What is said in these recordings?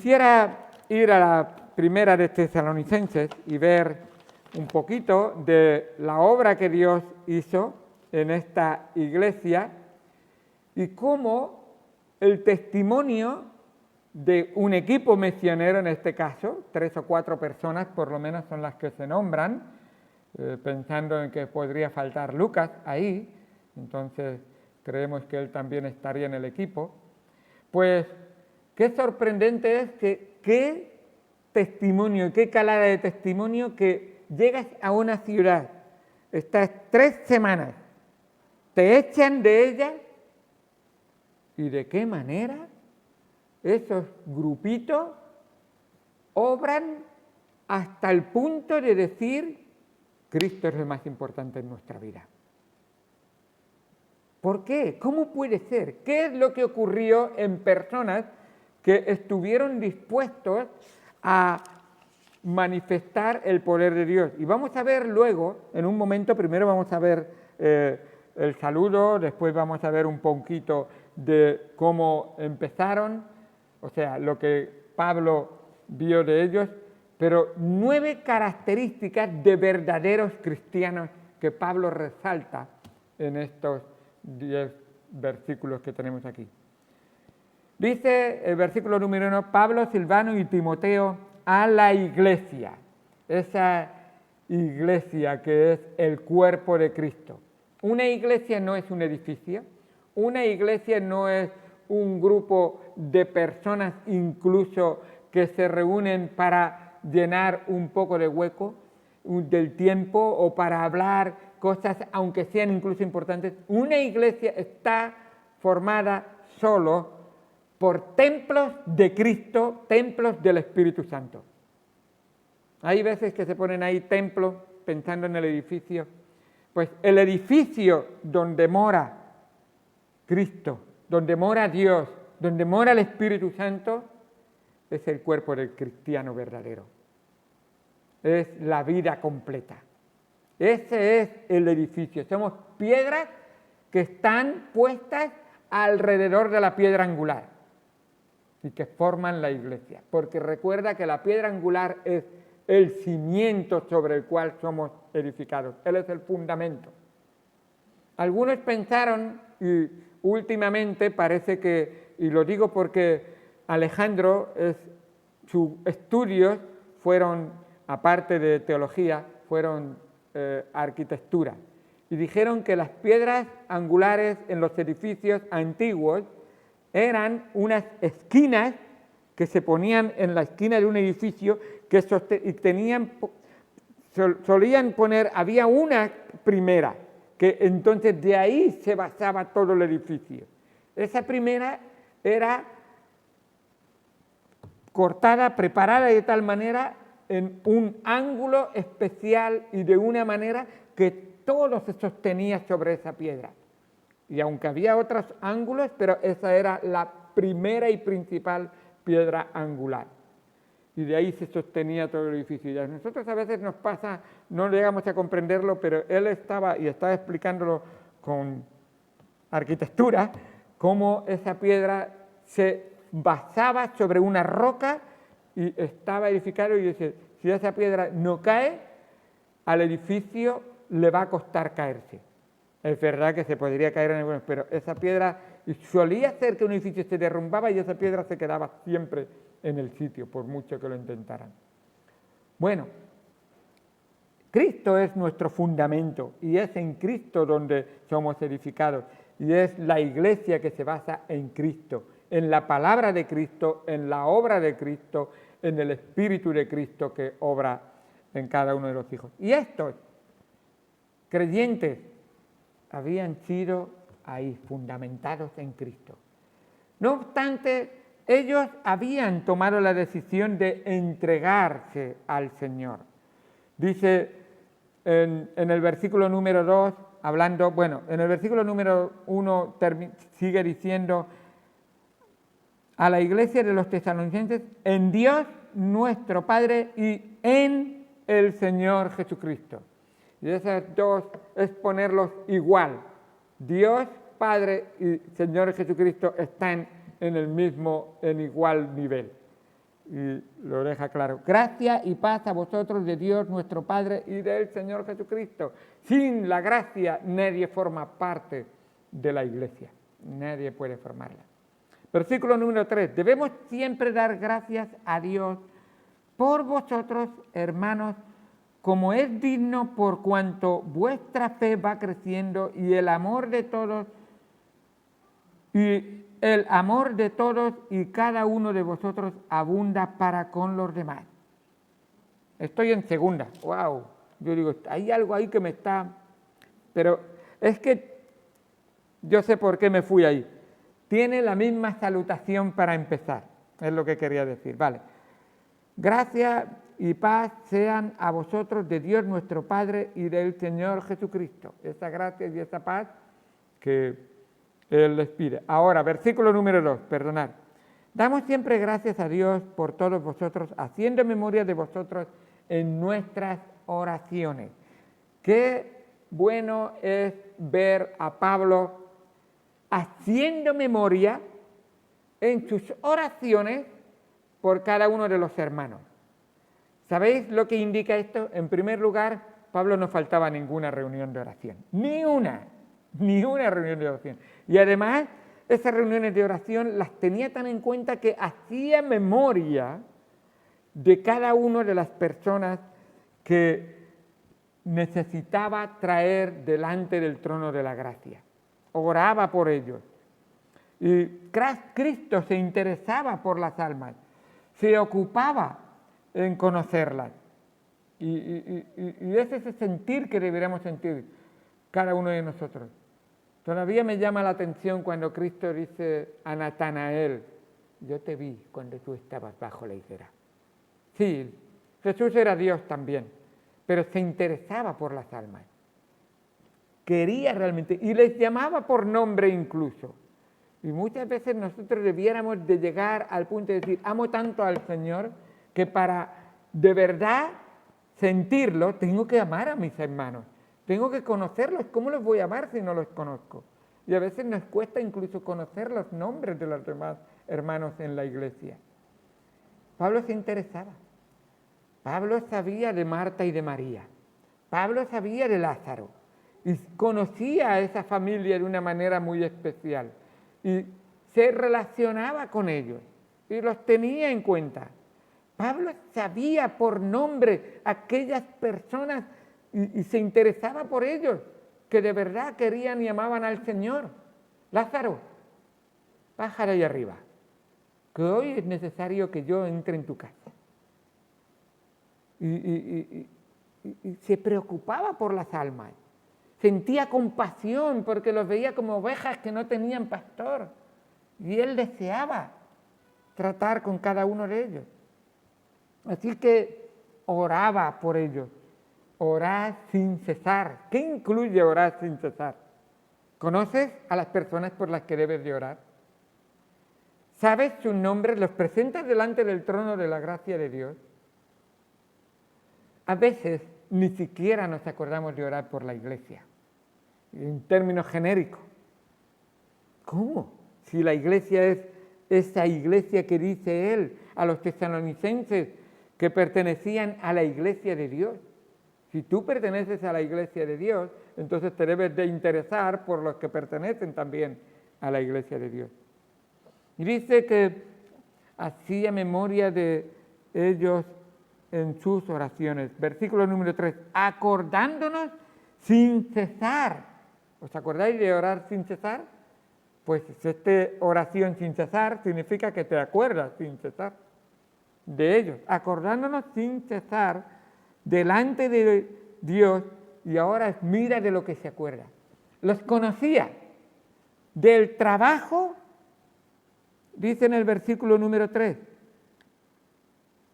Quisiera ir a la primera de Tesalonicenses y ver un poquito de la obra que Dios hizo en esta iglesia y cómo el testimonio de un equipo misionero, en este caso, 3 o 4 personas por lo menos son las que se nombran, pensando en que podría faltar Lucas ahí, entonces creemos que él también estaría en el equipo, pues qué sorprendente es que qué testimonio, qué calada de testimonio que llegas a una ciudad, estás 3 semanas, te echan de ella y de qué manera esos grupitos obran hasta el punto de decir Cristo es lo más importante en nuestra vida. ¿Por qué? ¿Cómo puede ser? ¿Qué es lo que ocurrió en personas que estuvieron dispuestos a manifestar el poder de Dios? Y vamos a ver luego, en un momento, primero vamos a ver el saludo, después vamos a ver un poquito de cómo empezaron, o sea, lo que Pablo vio de ellos, pero 9 características de verdaderos cristianos que Pablo resalta en estos 10 versículos que tenemos aquí. Dice el versículo número 1, Pablo, Silvano y Timoteo a la iglesia, esa iglesia que es el cuerpo de Cristo. Una iglesia no es un edificio, una iglesia no es un grupo de personas incluso que se reúnen para llenar un poco de hueco del tiempo o para hablar cosas aunque sean incluso importantes. Una iglesia está formada solo por templos de Cristo, templos del Espíritu Santo. Hay veces que se ponen ahí templos pensando en el edificio. Pues el edificio donde mora Cristo, donde mora Dios, donde mora el Espíritu Santo, es el cuerpo del cristiano verdadero. Es la vida completa. Ese es el edificio. Somos piedras que están puestas alrededor de la piedra angular y que forman la iglesia. Porque recuerda que la piedra angular es el cimiento sobre el cual somos edificados. Él es el fundamento. Algunos pensaron, y últimamente parece que, y lo digo porque Alejandro, sus estudios fueron, aparte de teología, fueron arquitectura. Y dijeron que las piedras angulares en los edificios antiguos eran unas esquinas que se ponían en la esquina de un edificio que solían poner, había una primera, que entonces de ahí se basaba todo el edificio. Esa primera era cortada, preparada de tal manera en un ángulo especial y de una manera que todo se sostenía sobre esa piedra. Y aunque había otros ángulos, pero esa era la primera y principal piedra angular. Y de ahí se sostenía todo el edificio. Y a nosotros a veces nos pasa, no llegamos a comprenderlo, pero él estaba explicándolo con arquitectura, cómo esa piedra se basaba sobre una roca y estaba edificado, y dice, si esa piedra no cae, al edificio le va a costar caerse. Es verdad que se podría caer en algunos, pero esa piedra solía ser que un edificio se derrumbaba y esa piedra se quedaba siempre en el sitio, por mucho que lo intentaran. Bueno, Cristo es nuestro fundamento y es en Cristo donde somos edificados. Y es la iglesia que se basa en Cristo, en la palabra de Cristo, en la obra de Cristo, en el Espíritu de Cristo que obra en cada uno de los hijos. Y estos creyentes habían sido ahí fundamentados en Cristo. No obstante, ellos habían tomado la decisión de entregarse al Señor. Dice en el versículo número 2, hablando, bueno, en el versículo número 1 sigue diciendo a la iglesia de los tesalonicenses, en Dios nuestro Padre y en el Señor Jesucristo. Y esas dos es ponerlos igual. Dios, Padre y Señor Jesucristo están en igual nivel. y lo deja claro. Gracia y paz a vosotros de Dios nuestro Padre y del Señor Jesucristo. Sin la gracia nadie forma parte de la iglesia, nadie puede formarla. Versículo número 3. Debemos siempre dar gracias a Dios por vosotros, hermanos, como es digno, por cuanto vuestra fe va creciendo y el amor de todos y cada uno de vosotros abunda para con los demás. Estoy en segunda. Wow. Yo digo, hay algo ahí que me está... Pero es que yo sé por qué me fui ahí. Tiene la misma salutación para empezar. Es lo que quería decir. Vale. Gracias y paz sean a vosotros de Dios nuestro Padre y del Señor Jesucristo. Esa gracia y esa paz que Él les pide. Ahora, versículo número 2, perdonad. Damos siempre gracias a Dios por todos vosotros, haciendo memoria de vosotros en nuestras oraciones. Qué bueno es ver a Pablo haciendo memoria en sus oraciones por cada uno de los hermanos. ¿Sabéis lo que indica esto? En primer lugar, Pablo no faltaba a ninguna reunión de oración, ni una reunión de oración. Y además, esas reuniones de oración las tenía tan en cuenta que hacía memoria de cada una de las personas que necesitaba traer delante del trono de la gracia. Oraba por ellos. Y Cristo se interesaba por las almas, se ocupaba en conocerlas. Y es ese sentir que deberíamos sentir cada uno de nosotros. Todavía me llama la atención cuando Cristo dice a Natanael, yo te vi cuando tú estabas bajo la higuera. Sí, Jesús era Dios también, pero se interesaba por las almas. Quería realmente, y les llamaba por nombre incluso. Y muchas veces nosotros debiéramos de llegar al punto de decir, amo tanto al Señor, que para de verdad sentirlo, tengo que amar a mis hermanos. Tengo que conocerlos. ¿Cómo los voy a amar si no los conozco? Y a veces nos cuesta incluso conocer los nombres de los demás hermanos en la iglesia. Pablo se interesaba. Pablo sabía de Marta y de María. Pablo sabía de Lázaro. Y conocía a esa familia de una manera muy especial. Y se relacionaba con ellos. Y los tenía en cuenta. Pablo sabía por nombre a aquellas personas y se interesaba por ellos, que de verdad querían y amaban al Señor. Lázaro, baja de ahí arriba, que hoy es necesario que yo entre en tu casa. Y se preocupaba por las almas, sentía compasión porque los veía como ovejas que no tenían pastor, y él deseaba tratar con cada uno de ellos. Así que oraba por ellos. Orar sin cesar. ¿Qué incluye orar sin cesar? ¿Conoces a las personas por las que debes de orar? ¿Sabes sus nombres? ¿Los presentas delante del trono de la gracia de Dios? A veces ni siquiera nos acordamos de orar por la iglesia, en términos genéricos. ¿Cómo? Si la iglesia es esa iglesia que dice él a los tesalonicenses que pertenecían a la iglesia de Dios. Si tú perteneces a la iglesia de Dios, entonces te debes de interesar por los que pertenecen también a la iglesia de Dios. Y dice que hacía memoria de ellos en sus oraciones. Versículo número 3, acordándonos sin cesar. ¿Os acordáis de orar sin cesar? Pues esta oración sin cesar significa que te acuerdas sin cesar de ellos, acordándonos sin cesar delante de Dios, y ahora mira de lo que se acuerda. Los conocía del trabajo, dice en el versículo número 3,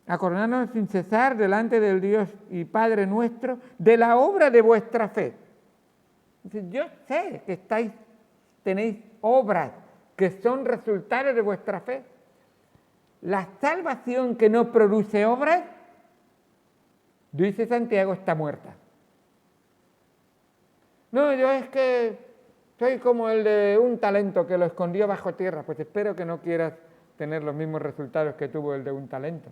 acordándonos sin cesar delante del Dios y Padre nuestro de la obra de vuestra fe. Dice, yo sé que tenéis obras que son resultados de vuestra fe. La salvación que no produce obras, dice Santiago, está muerta. No, yo es que soy como el de un talento que lo escondió bajo tierra. Pues espero que no quieras tener los mismos resultados que tuvo el de un talento.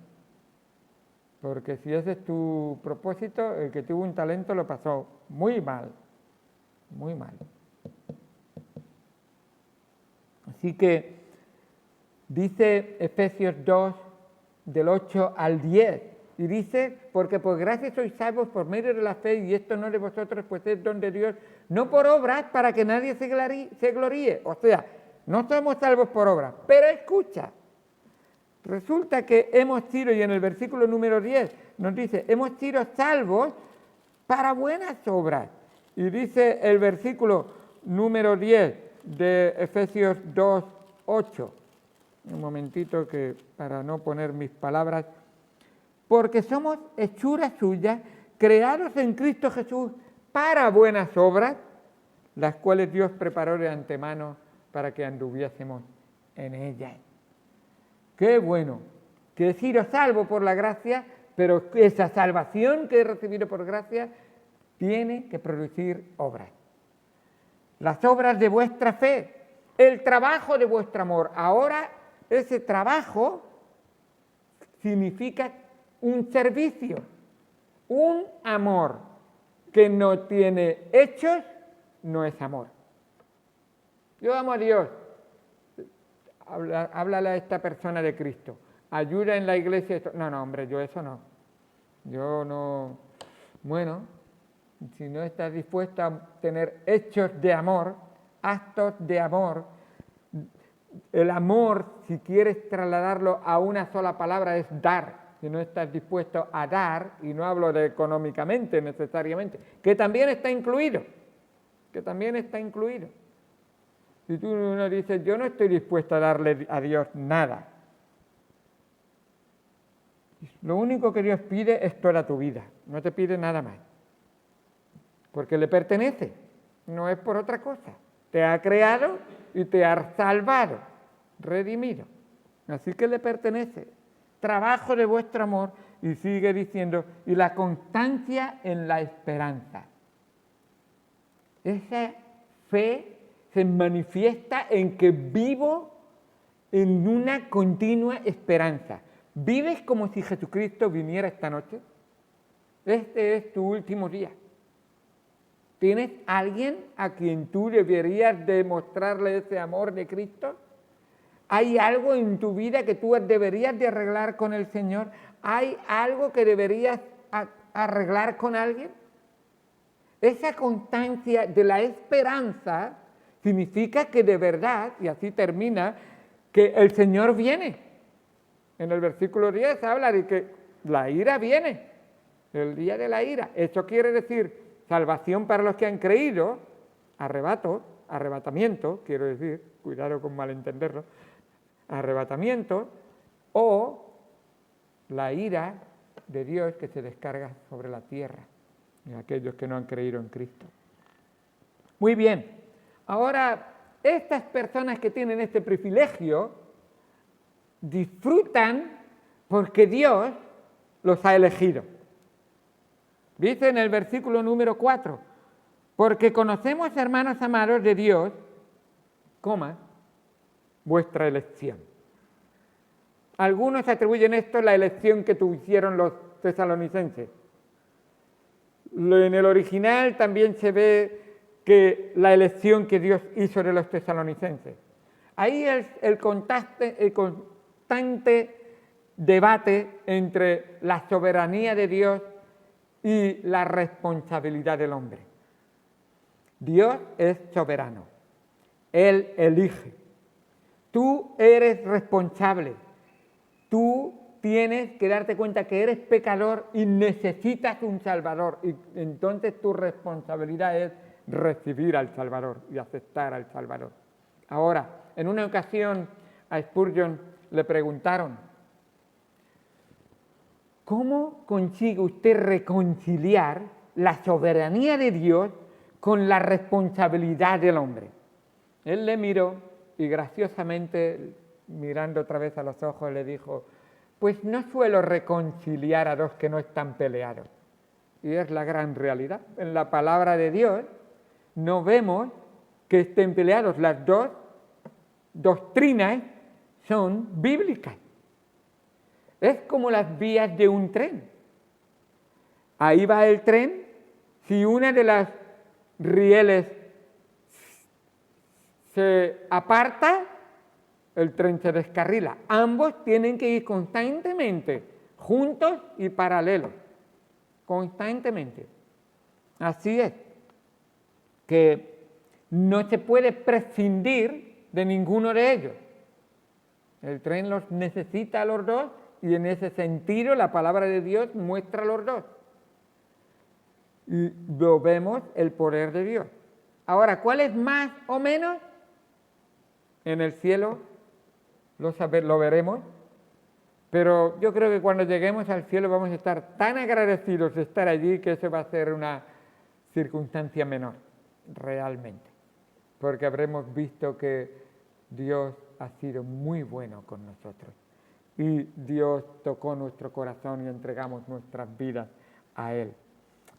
Porque si ese es tu propósito, el que tuvo un talento lo pasó muy mal, muy mal. Así que dice Efesios 2, del 8 al 10, y dice, porque por gracia sois salvos por medio de la fe, y esto no de vosotros, pues es don de Dios, no por obras para que nadie se gloríe. O sea, no somos salvos por obras, pero escucha, resulta que hemos sido, y en el versículo número 10 nos dice, hemos sido salvos para buenas obras. Y dice el versículo número 10 de Efesios 2, 8. Un momentito que para no poner mis palabras. Porque somos hechura suya, creados en Cristo Jesús para buenas obras, las cuales Dios preparó de antemano para que anduviésemos en ellas. Qué bueno, que he sido salvo por la gracia, pero esa salvación que he recibido por gracia tiene que producir obras. Las obras de vuestra fe, el trabajo de vuestro amor. Ahora ese trabajo significa un servicio, un amor que no tiene hechos, no es amor. Yo amo a Dios. Háblale a esta persona de Cristo. Ayuda en la iglesia. No, hombre, yo eso no. Yo no. Bueno, si no estás dispuesto a tener hechos de amor, actos de amor, el amor, si quieres trasladarlo a una sola palabra, es dar. Si no estás dispuesto a dar, y no hablo de económicamente necesariamente, que también está incluido, Si tú no dices, yo no estoy dispuesto a darle a Dios nada, lo único que Dios pide es toda tu vida, no te pide nada más, porque le pertenece, no es por otra cosa. Te ha creado y te ha salvado, redimido, así que le pertenece. Trabajo de vuestro amor, y sigue diciendo, y la constancia en la esperanza. Esa fe se manifiesta en que vivo en una continua esperanza. ¿Vives como si Jesucristo viniera esta noche? Este es tu último día. ¿Tienes alguien a quien tú deberías demostrarle ese amor de Cristo? ¿Hay algo en tu vida que tú deberías de arreglar con el Señor? ¿Hay algo que deberías arreglar con alguien? Esa constancia de la esperanza significa que de verdad, y así termina, que el Señor viene. En el versículo 10 habla de que la ira viene, el día de la ira. Eso quiere decir salvación para los que han creído, arrebatamiento, quiero decir, cuidado con malentenderlo, arrebatamiento, o la ira de Dios que se descarga sobre la tierra en aquellos que no han creído en Cristo. Muy bien, ahora estas personas que tienen este privilegio disfrutan porque Dios los ha elegido. Dice en el versículo número 4, porque conocemos, hermanos amados de Dios, vuestra elección. Algunos atribuyen esto a la elección que tuvieron los tesalonicenses. En el original también se ve que la elección que Dios hizo de los tesalonicenses. Ahí es el constante debate entre la soberanía de Dios y la responsabilidad del hombre. Dios es soberano, Él elige. Tú eres responsable, tú tienes que darte cuenta que eres pecador y necesitas un Salvador, y entonces tu responsabilidad es recibir al Salvador y aceptar al Salvador. Ahora, en una ocasión a Spurgeon le preguntaron, ¿cómo consigue usted reconciliar la soberanía de Dios con la responsabilidad del hombre? Él le miró y graciosamente, mirando otra vez a los ojos, le dijo, pues no suelo reconciliar a dos que no están peleados. Y es la gran realidad. En la palabra de Dios no vemos que estén peleados. Las dos doctrinas son bíblicas. Es como las vías de un tren. Ahí va el tren. Si una de las rieles se aparta, el tren se descarrila. Ambos tienen que ir constantemente, juntos y paralelos. Constantemente. Así es, que no se puede prescindir de ninguno de ellos. El tren los necesita a los dos y en ese sentido la palabra de Dios muestra a los dos. Y lo vemos el poder de Dios. Ahora, ¿cuál es más o menos? En el cielo lo veremos, pero yo creo que cuando lleguemos al cielo vamos a estar tan agradecidos de estar allí que eso va a ser una circunstancia menor, realmente, porque habremos visto que Dios ha sido muy bueno con nosotros y Dios tocó nuestro corazón y entregamos nuestras vidas a Él.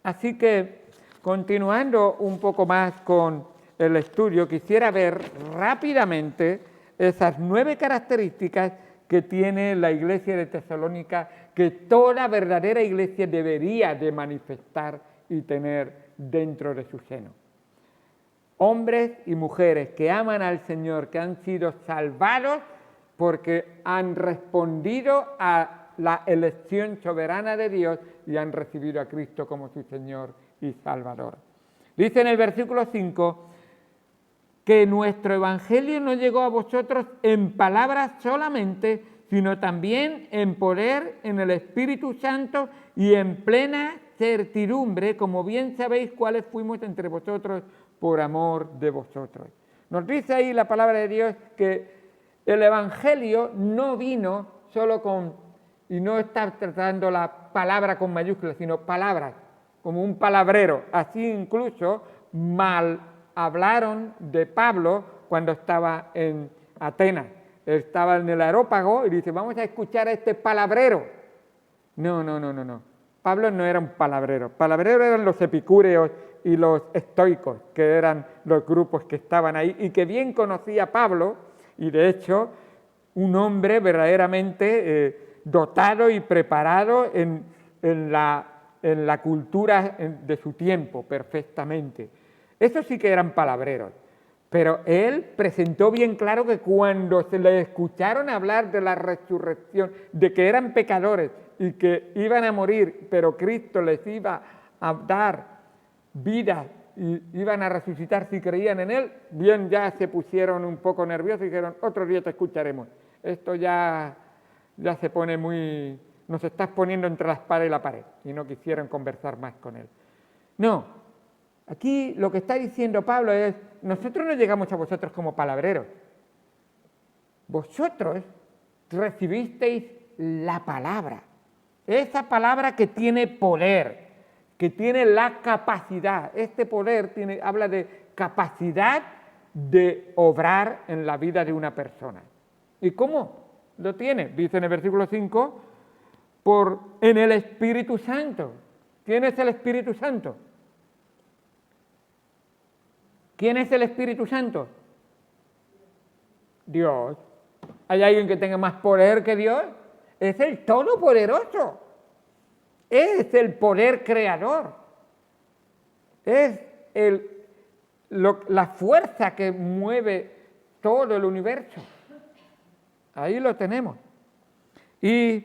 Así que, continuando un poco más con el estudio, quisiera ver rápidamente esas 9 características que tiene la iglesia de Tesalónica, que toda verdadera iglesia debería de manifestar y tener dentro de su seno. Hombres y mujeres que aman al Señor, que han sido salvados porque han respondido a la elección soberana de Dios y han recibido a Cristo como su Señor y Salvador. Dice en el versículo 5 que nuestro evangelio no llegó a vosotros en palabras solamente, sino también en poder, en el Espíritu Santo y en plena certidumbre, como bien sabéis cuáles fuimos entre vosotros por amor de vosotros. Nos dice ahí la palabra de Dios que el evangelio no vino solo y no está tratando la palabra con mayúsculas, sino palabras, como un palabrero. Así incluso mal hablaron de Pablo cuando estaba en Atenas. Estaba en el Areópago y dice, vamos a escuchar a este palabrero. No. Pablo no era un palabrero. Palabreros eran los epicúreos y los estoicos, que eran los grupos que estaban ahí y que bien conocía a Pablo, y de hecho un hombre verdaderamente dotado y preparado en la cultura de su tiempo perfectamente. Esos sí que eran palabreros, pero él presentó bien claro que cuando se le escucharon hablar de la resurrección, de que eran pecadores y que iban a morir, pero Cristo les iba a dar vida y iban a resucitar si creían en Él, bien ya se pusieron un poco nerviosos y dijeron, otro día te escucharemos. Esto ya se pone muy... nos estás poniendo entre la espada y la pared, y no quisieron conversar más con Él. No, aquí lo que está diciendo Pablo es, nosotros no llegamos a vosotros como palabreros. Vosotros recibisteis la palabra, esa palabra que tiene poder, que tiene la capacidad. Este poder habla de capacidad de obrar en la vida de una persona. ¿Y cómo lo tiene? Dice en el versículo 5, en el Espíritu Santo. ¿Quién es el Espíritu Santo? ¿Quién es el Espíritu Santo? Dios. ¿Hay alguien que tenga más poder que Dios? Es el Todopoderoso. Es el poder creador. Es la fuerza que mueve todo el universo. Ahí lo tenemos. Y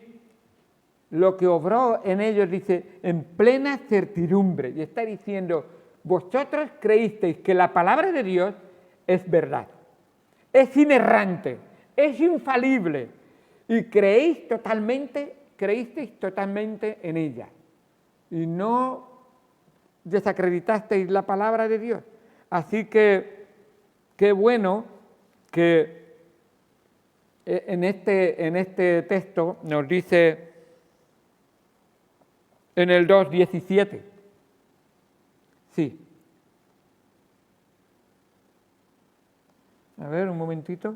lo que obró en ellos, dice, en plena certidumbre. Y está diciendo, vosotros creísteis que la palabra de Dios es verdad, es inerrante, es infalible, y creísteis totalmente en ella, y no desacreditasteis la palabra de Dios. Así que, qué bueno que en este texto nos dice en el 2:17. Sí. A ver, un momentito.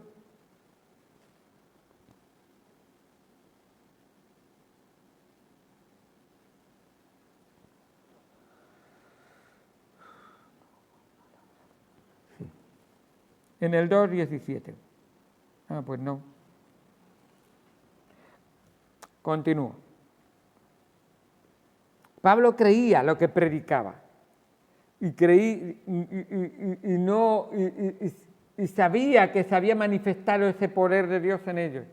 Sí. En el 2:17. Pues no. Continúo. Pablo creía lo que predicaba y sabía que se había manifestado ese poder de Dios en ellos.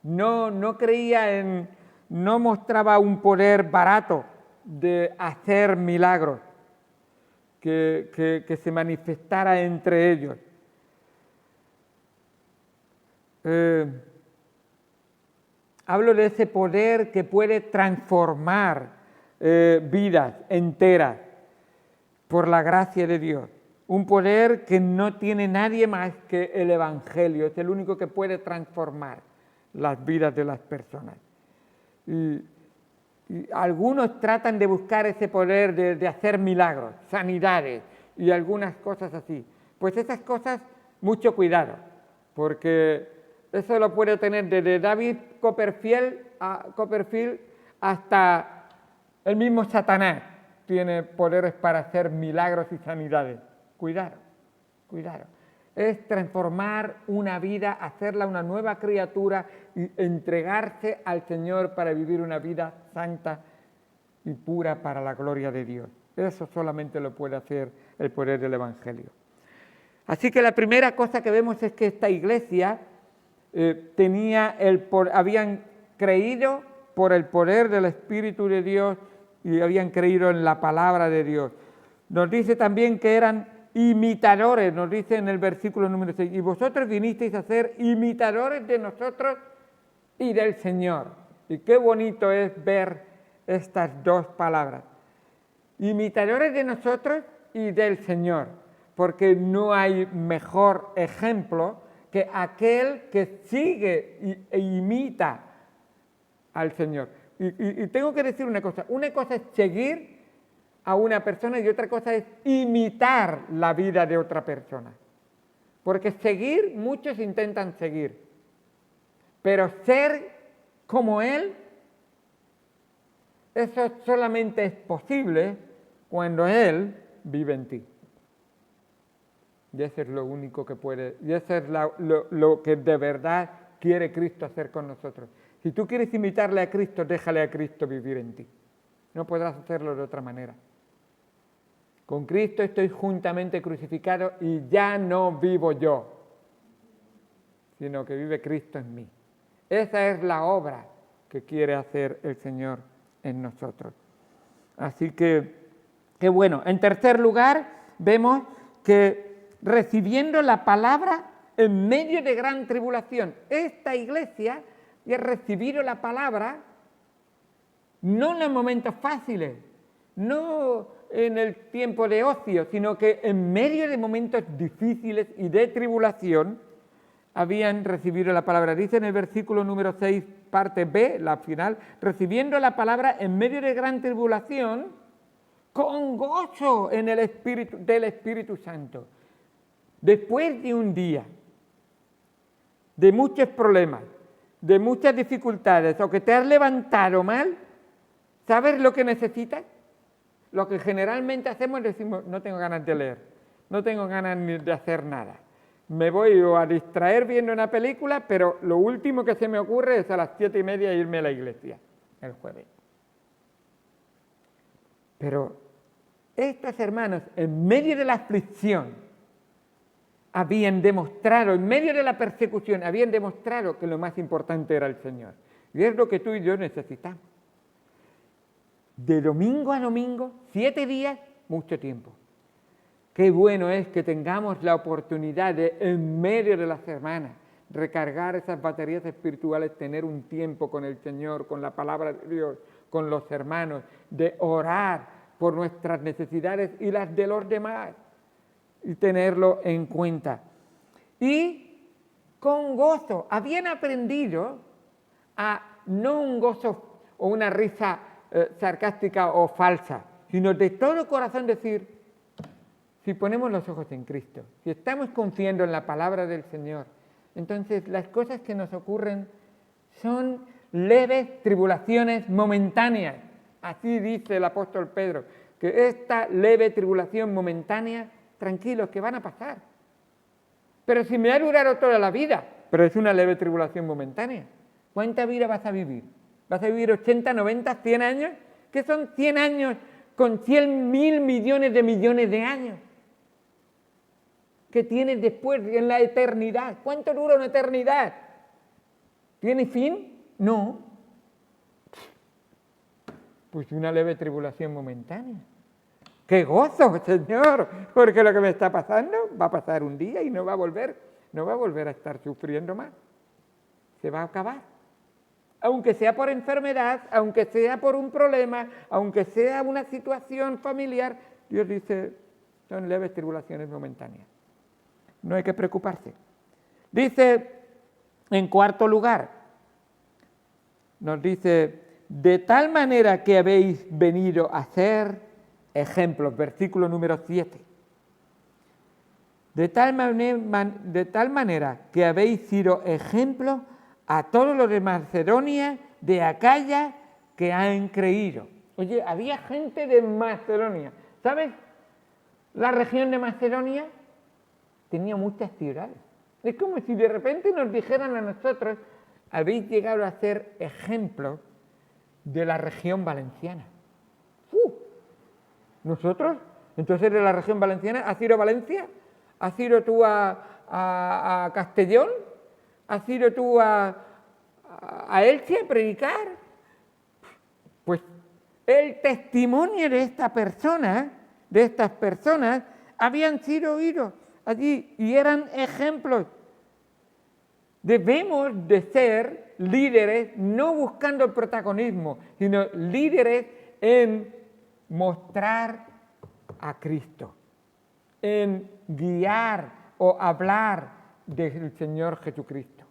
No creía no mostraba un poder barato de hacer milagros que se manifestara entre ellos. Hablo de ese poder que puede transformar vidas enteras por la gracia de Dios. Un poder que no tiene nadie más que el Evangelio. Es el único que puede transformar las vidas de las personas. Y algunos tratan de buscar ese poder de hacer milagros, sanidades y algunas cosas así. Pues esas cosas, mucho cuidado, porque eso lo puede tener desde David Copperfield hasta el mismo Satanás. Tiene poderes para hacer milagros y sanidades. Cuidado, cuidado. Es transformar una vida, hacerla una nueva criatura y entregarse al Señor para vivir una vida santa y pura para la gloria de Dios. Eso solamente lo puede hacer el poder del Evangelio. Así que la primera cosa que vemos es que esta iglesia habían creído por el poder del Espíritu de Dios y habían creído en la palabra de Dios. Nos dice también que eran imitadores, nos dice en el versículo número 6, y vosotros vinisteis a ser imitadores de nosotros y del Señor. Y qué bonito es ver estas dos palabras, imitadores de nosotros y del Señor, porque no hay mejor ejemplo que aquel que sigue e imita al Señor. Y tengo que decir una cosa es seguir a una persona y otra cosa es imitar la vida de otra persona. Porque seguir, muchos intentan seguir, pero ser como Él, eso solamente es posible cuando Él vive en ti. Y eso es lo único que puede, y eso es lo que de verdad quiere Cristo hacer con nosotros. Si tú quieres imitarle a Cristo, déjale a Cristo vivir en ti. No podrás hacerlo de otra manera. Con Cristo estoy juntamente crucificado y ya no vivo yo, sino que vive Cristo en mí. Esa es la obra que quiere hacer el Señor en nosotros. Así que, qué bueno. En tercer lugar, vemos que recibiendo la palabra en medio de gran tribulación, esta iglesia ha recibido la palabra no en los momentos fáciles, no en el tiempo de ocio, sino que en medio de momentos difíciles y de tribulación habían recibido la palabra. Dice en el versículo número 6, parte B, la final, recibiendo la palabra en medio de gran tribulación, con gozo en el Espíritu, del Espíritu Santo. Después de un día de muchos problemas, de muchas dificultades, o que te has levantado mal, ¿sabes lo que necesitas? Lo que generalmente hacemos es decimos, no tengo ganas de leer, no tengo ganas ni de hacer nada. Me voy a distraer viendo una película, pero lo último que se me ocurre es a las 7:30 irme a la iglesia, el jueves. Pero estos hermanos, en medio de la aflicción, habían demostrado, en medio de la persecución, habían demostrado que lo más importante era el Señor. Y es lo que tú y yo necesitamos. De domingo a domingo, 7 días, mucho tiempo. Qué bueno es que tengamos la oportunidad de, en medio de la semana, recargar esas baterías espirituales, tener un tiempo con el Señor, con la palabra de Dios, con los hermanos, de orar por nuestras necesidades y las de los demás, y tenerlo en cuenta. Y con gozo, habían aprendido a no un gozo o una risa sarcástica o falsa, sino de todo corazón decir, si ponemos los ojos en Cristo, si estamos confiando en la palabra del Señor, entonces las cosas que nos ocurren son leves tribulaciones momentáneas. Así dice el apóstol Pedro, que esta leve tribulación momentánea, tranquilos, que van a pasar. Pero si me ha durado toda la vida, pero es una leve tribulación momentánea, ¿cuánta vida vas a vivir? Vas a vivir 80, 90, 100 años. ¿Qué son 100 años con 100.000 millones de años? ¿Qué tienes después en la eternidad? ¿Cuánto dura una eternidad? ¿Tiene fin? No. Pues una leve tribulación momentánea. ¡Qué gozo, Señor! Porque lo que me está pasando va a pasar un día y no va a volver a estar sufriendo más. Se va a acabar. Aunque sea por enfermedad, aunque sea por un problema, aunque sea una situación familiar, Dios dice, son leves tribulaciones momentáneas. No hay que preocuparse. Dice, en cuarto lugar, nos dice, de tal manera que habéis venido a ser ejemplos, versículo número 7. De tal manera que habéis sido ejemplos a todos los de Macedonia, de Acaya, que han creído. Oye, había gente de Macedonia. ¿Sabes? La región de Macedonia tenía muchas ciudades. Es como si de repente nos dijeran a nosotros, habéis llegado a ser ejemplos de la región valenciana. ¿Nosotros? Entonces de la región valenciana, ¿has ido a Valencia? ¿Has ido tú a Castellón? ¿Has ido tú a Elche a predicar? Pues el testimonio de estas personas, habían sido oídos allí y eran ejemplos. Debemos de ser líderes no buscando el protagonismo, sino líderes en mostrar a Cristo, en guiar o hablar del Señor Jesucristo.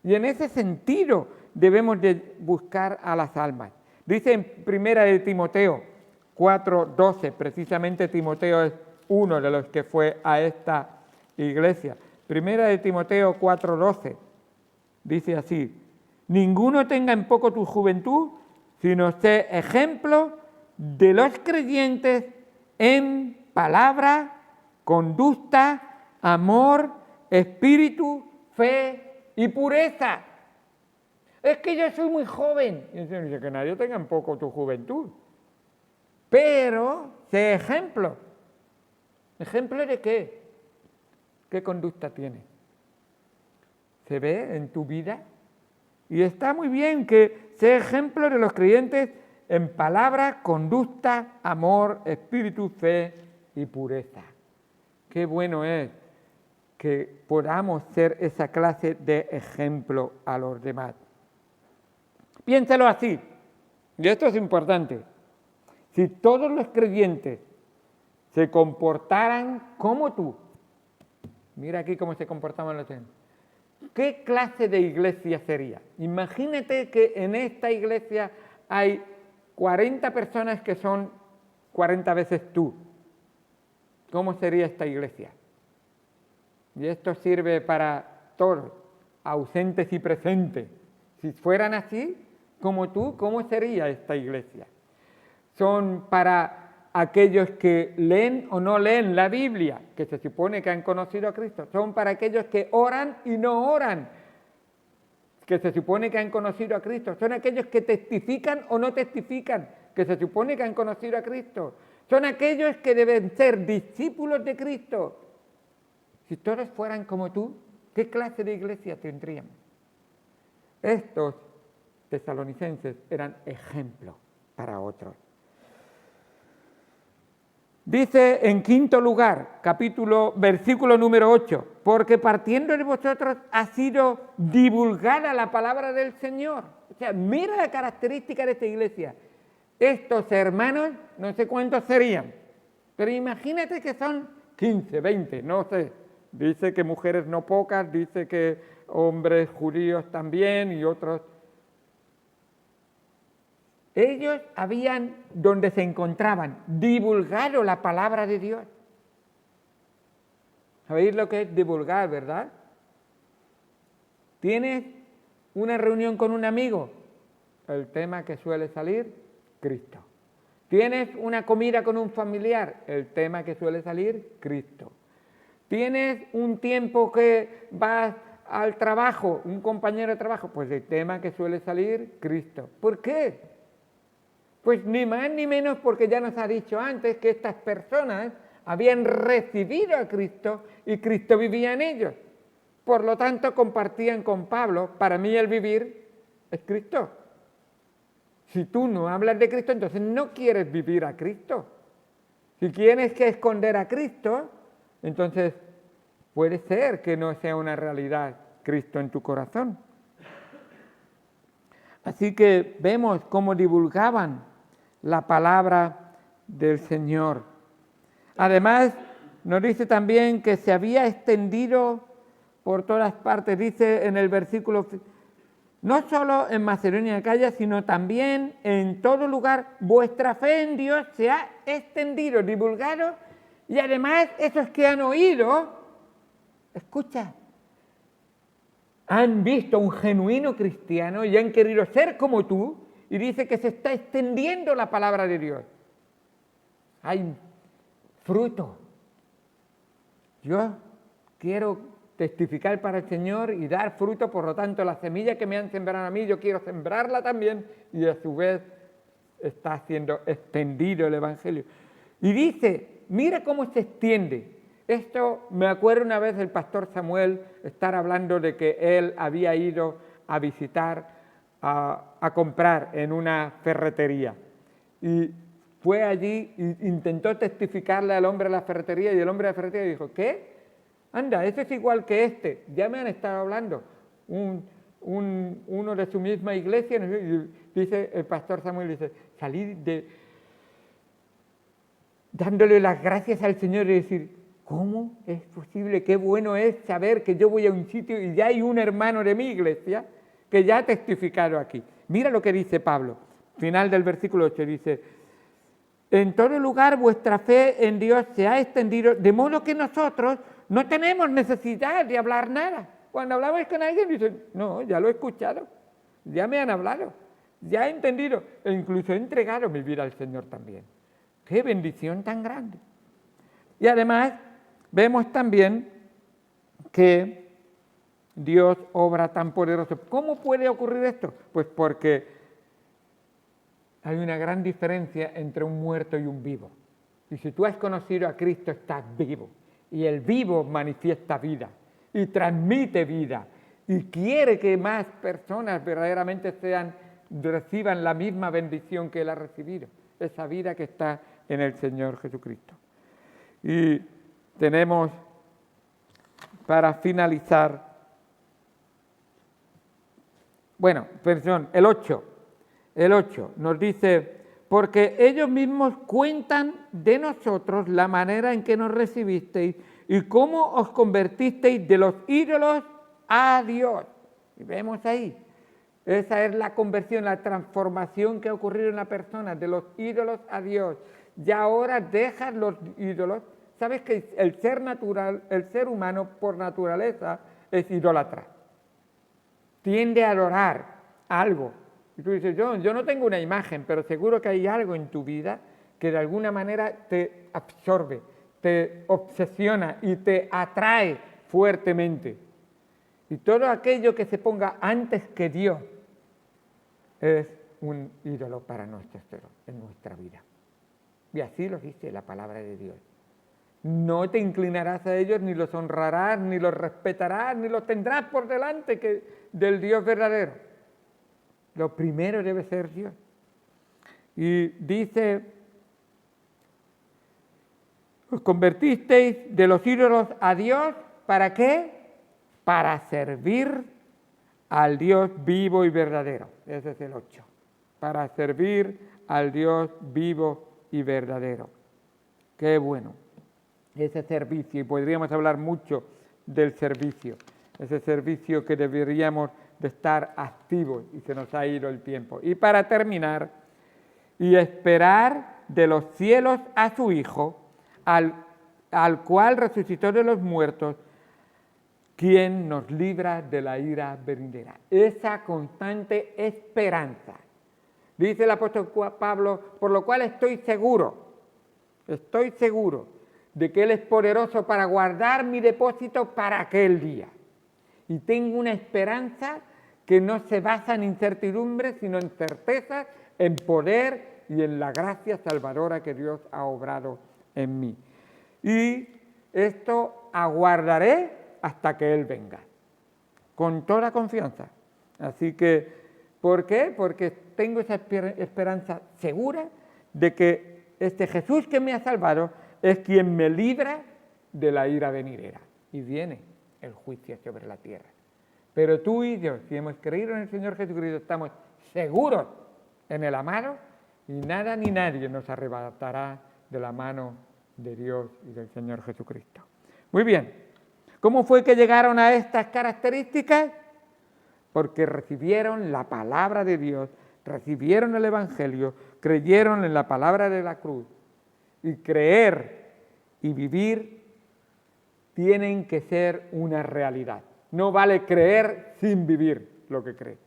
Y en ese sentido debemos de buscar a las almas. Dice en primera de Timoteo 4:12, precisamente Timoteo es uno de los que fue a esta iglesia. Primera de Timoteo 4:12, dice así, ninguno tenga en poco tu juventud, sino sé ejemplo de los creyentes en palabra, conducta, amor, espíritu, fe y pureza. Es que yo soy muy joven. Y dice que nadie tenga en poco tu juventud. Pero sé ejemplo. ¿Ejemplo de qué? ¿Qué conducta tienes? ¿Se ve en tu vida? Y está muy bien que sea ejemplo de los creyentes en palabra, conducta, amor, espíritu, fe y pureza. Qué bueno es que podamos ser esa clase de ejemplo a los demás. Piénsalo así, y esto es importante. Si todos los creyentes se comportaran como tú, mira aquí cómo se comportaban los demás, ¿qué clase de iglesia sería? Imagínate que en esta iglesia hay 40 personas que son 40 veces tú. ¿Cómo sería esta iglesia? Y esto sirve para todos, ausentes y presentes. Si fueran así, como tú, ¿cómo sería esta iglesia? Son para aquellos que leen o no leen la Biblia, que se supone que han conocido a Cristo. Son para aquellos que oran y no oran, que se supone que han conocido a Cristo. Son aquellos que testifican o no testifican, que se supone que han conocido a Cristo. Son aquellos que deben ser discípulos de Cristo. Si todos fueran como tú, ¿qué clase de iglesia tendríamos? Estos tesalonicenses eran ejemplo para otros. Dice en quinto lugar, versículo número 8, porque partiendo de vosotros ha sido divulgada la palabra del Señor. O sea, mira la característica de esta iglesia. Estos hermanos, no sé cuántos serían, pero imagínate que son 15, 20, no sé. Dice que mujeres no pocas, dice que hombres judíos también y otros. Ellos habían, donde se encontraban, divulgado la palabra de Dios. ¿Sabéis lo que es divulgar, verdad? ¿Tienes una reunión con un amigo? El tema que suele salir, Cristo. ¿Tienes una comida con un familiar? El tema que suele salir, Cristo. ¿Tienes un tiempo que vas al trabajo, un compañero de trabajo, pues el tema que suele salir, Cristo. ¿Por qué? Pues ni más ni menos porque ya nos ha dicho antes que estas personas habían recibido a Cristo y Cristo vivía en ellos. Por lo tanto, compartían con Pablo, para mí el vivir es Cristo. Si tú no hablas de Cristo, entonces no quieres vivir a Cristo. Si tienes que esconder a Cristo, entonces puede ser que no sea una realidad Cristo en tu corazón. Así que vemos cómo divulgaban la palabra del Señor. Además, nos dice también que se había extendido por todas partes. Dice en el versículo, no solo en Macedonia y Acaya, sino también en todo lugar, vuestra fe en Dios se ha extendido, divulgado, y además esos que han oído, escucha, han visto un genuino cristiano y han querido ser como tú, y dice que se está extendiendo la palabra de Dios. Hay fruto. Yo quiero testificar para el Señor y dar fruto, por lo tanto la semilla que me han sembrado a mí, yo quiero sembrarla también, y a su vez está siendo extendido el Evangelio. Y dice, mira cómo se extiende. Esto me acuerdo una vez del pastor Samuel estar hablando de que él había ido a visitar, a comprar en una ferretería. Y fue allí e intentó testificarle al hombre de la ferretería, y el hombre de la ferretería dijo, ¿qué? Anda, ese es igual que este. Ya me han estado hablando. Uno de su misma iglesia, y dice el pastor Samuel, dice, salí dándole las gracias al Señor y decir, ¿cómo es posible? Qué bueno es saber que yo voy a un sitio y ya hay un hermano de mi iglesia que ya ha testificado aquí. Mira lo que dice Pablo, final del versículo 8, dice, en todo lugar vuestra fe en Dios se ha extendido, de modo que nosotros no tenemos necesidad de hablar nada. Cuando hablamos con alguien, dicen, no, ya lo he escuchado, ya me han hablado, ya he entendido, e incluso he entregado mi vida al Señor también. ¡Qué bendición tan grande! Y además, vemos también que Dios obra tan poderoso. ¿Cómo puede ocurrir esto? Pues porque hay una gran diferencia entre un muerto y un vivo. Y si tú has conocido a Cristo, estás vivo. Y el vivo manifiesta vida y transmite vida y quiere que más personas verdaderamente reciban la misma bendición que Él ha recibido, esa vida que está en el Señor Jesucristo. Y tenemos, para finalizar, el 8 nos dice, porque ellos mismos cuentan de nosotros la manera en que nos recibisteis y cómo os convertisteis de los ídolos a Dios. Y vemos ahí, esa es la conversión, la transformación que ha ocurrido en la persona, de los ídolos a Dios. Y ahora dejas los ídolos. Sabes que el ser natural, el ser humano por naturaleza es idólatra. Tiende a adorar algo. Y tú dices, yo no tengo una imagen, pero seguro que hay algo en tu vida que de alguna manera te absorbe, te obsesiona y te atrae fuertemente. Y todo aquello que se ponga antes que Dios es un ídolo para nosotros en nuestra vida. Y así lo dice la palabra de Dios. No te inclinarás a ellos, ni los honrarás, ni los respetarás, ni los tendrás por delante del Dios verdadero. Lo primero debe ser Dios. Y dice, os convertisteis de los ídolos a Dios, ¿para qué? Para servir al Dios vivo y verdadero. Ese es el 8. Para servir al Dios vivo y verdadero. Qué bueno. Ese servicio, y podríamos hablar mucho del servicio. Ese servicio que deberíamos de estar activos, y se nos ha ido el tiempo. Y para terminar, y esperar de los cielos a su Hijo, al cual resucitó de los muertos, quien nos libra de la ira venidera. Esa constante esperanza. Dice el apóstol Pablo, por lo cual estoy seguro de que Él es poderoso para guardar mi depósito para aquel día. y tengo una esperanza que no se basa en incertidumbre, sino en certezas, en poder y en la gracia salvadora que Dios ha obrado en mí. Y esto aguardaré hasta que Él venga, con toda confianza. Así que, ¿por qué? Porque tengo esa esperanza segura de que este Jesús que me ha salvado es quien me libra de la ira venidera. Y viene el juicio sobre la tierra. Pero tú y yo, si hemos creído en el Señor Jesucristo, estamos seguros en el amado y nada ni nadie nos arrebatará de la mano de Dios y del Señor Jesucristo. Muy bien, ¿cómo fue que llegaron a estas características? Porque recibieron la palabra de Dios, recibieron el Evangelio, creyeron en la palabra de la cruz. Y creer y vivir tienen que ser una realidad. No vale creer sin vivir lo que cree.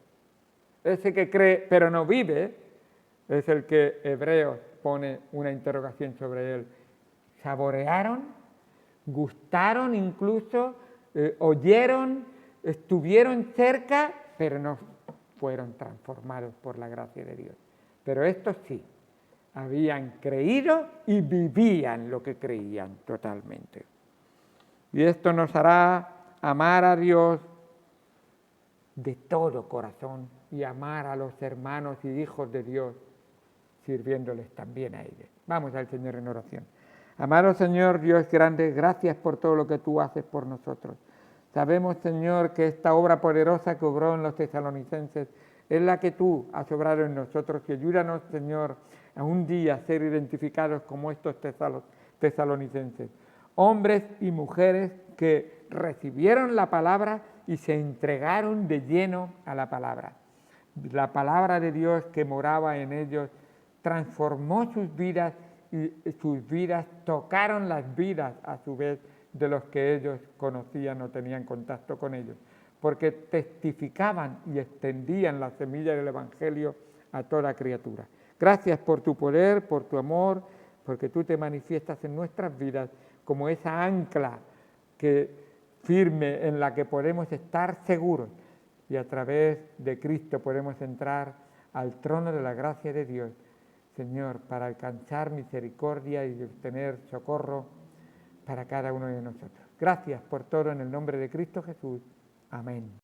Ese que cree pero no vive es el que Hebreos pone una interrogación sobre él. Saborearon, gustaron incluso, oyeron, estuvieron cerca, pero no fueron transformados por la gracia de Dios. Pero estos sí, habían creído y vivían lo que creían totalmente. Y esto nos hará amar a Dios de todo corazón y amar a los hermanos y hijos de Dios, sirviéndoles también a ellos. Vamos al Señor en oración. Amado Señor, Dios grande, gracias por todo lo que tú haces por nosotros. Sabemos, Señor, que esta obra poderosa que obró en los tesalonicenses es la que tú has obrado en nosotros, y ayúdanos, Señor, a un día ser identificados como estos tesalonicenses. Hombres y mujeres que recibieron la palabra y se entregaron de lleno a la palabra. La palabra de Dios que moraba en ellos transformó sus vidas y sus vidas tocaron las vidas a su vez de los que ellos conocían o tenían contacto con ellos, porque testificaban y extendían la semilla del Evangelio a toda criatura. Gracias por tu poder, por tu amor, porque tú te manifiestas en nuestras vidas como esa ancla firme en la que podemos estar seguros, y a través de Cristo podemos entrar al trono de la gracia de Dios, Señor, para alcanzar misericordia y obtener socorro para cada uno de nosotros. Gracias por todo en el nombre de Cristo Jesús. Amén.